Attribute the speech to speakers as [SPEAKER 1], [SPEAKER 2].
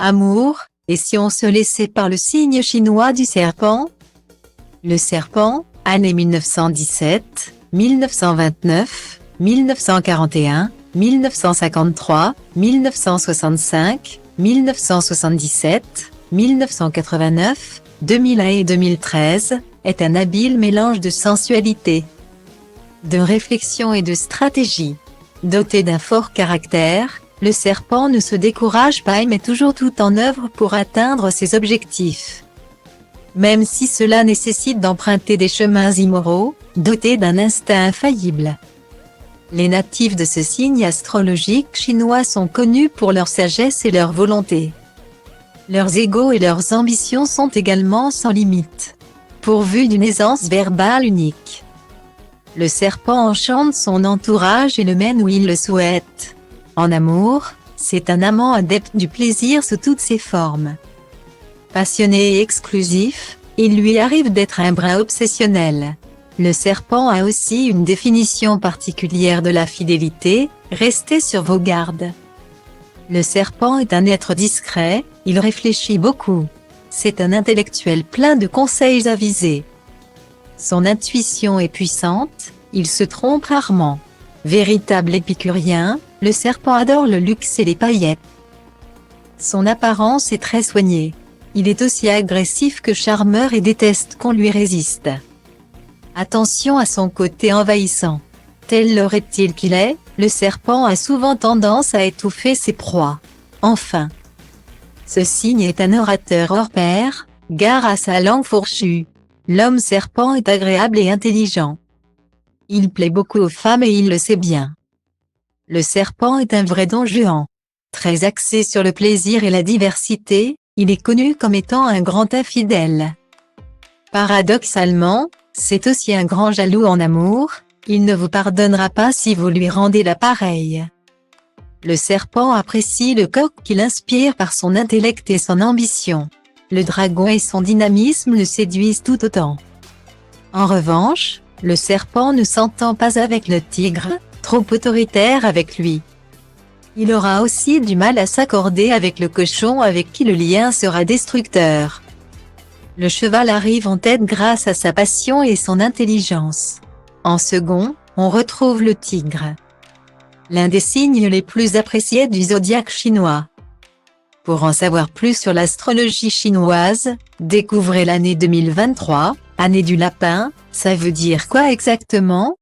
[SPEAKER 1] Amour, et si on se laissait par le signe chinois du serpent? Le serpent, année 1917, 1929, 1941, 1953, 1965, 1977, 1989, 2001 et 2013, est un habile mélange de sensualité, de réflexion et de stratégie. Doté d'un fort caractère, le serpent ne se décourage pas et met toujours tout en œuvre pour atteindre ses objectifs. Même si cela nécessite d'emprunter des chemins immoraux, doté d'un instinct infaillible. Les natifs de ce signe astrologique chinois sont connus pour leur sagesse et leur volonté. Leurs égos et leurs ambitions sont également sans limite, pourvus d'une aisance verbale unique. Le serpent enchante son entourage et le mène où il le souhaite. En amour, c'est un amant adepte du plaisir sous toutes ses formes. Passionné et exclusif, il lui arrive d'être un brin obsessionnel. Le serpent a aussi une définition particulière de la fidélité, restez sur vos gardes. Le serpent est un être discret, il réfléchit beaucoup. C'est un intellectuel plein de conseils avisés. Son intuition est puissante, il se trompe rarement. Véritable épicurien, le serpent adore le luxe et les paillettes. Son apparence est très soignée. Il est aussi agressif que charmeur et déteste qu'on lui résiste. Attention à son côté envahissant. Tel le reptile qu'il est, le serpent a souvent tendance à étouffer ses proies. Enfin, ce signe est un orateur hors pair, gare à sa langue fourchue. L'homme serpent est agréable et intelligent. Il plaît beaucoup aux femmes et il le sait bien. Le serpent est un vrai don Juan. Très axé sur le plaisir et la diversité, il est connu comme étant un grand infidèle. Paradoxalement, c'est aussi un grand jaloux en amour, il ne vous pardonnera pas si vous lui rendez l'appareil. Le serpent apprécie le coq qu'il inspire par son intellect et son ambition. Le dragon et son dynamisme le séduisent tout autant. En revanche, le serpent ne s'entend pas avec le tigre, trop autoritaire avec lui. Il aura aussi du mal à s'accorder avec le cochon avec qui le lien sera destructeur. Le cheval arrive en tête grâce à sa passion et son intelligence. En second, on retrouve le tigre, l'un des signes les plus appréciés du zodiaque chinois. Pour en savoir plus sur l'astrologie chinoise, découvrez l'année 2023, année du lapin. Ça veut dire quoi exactement?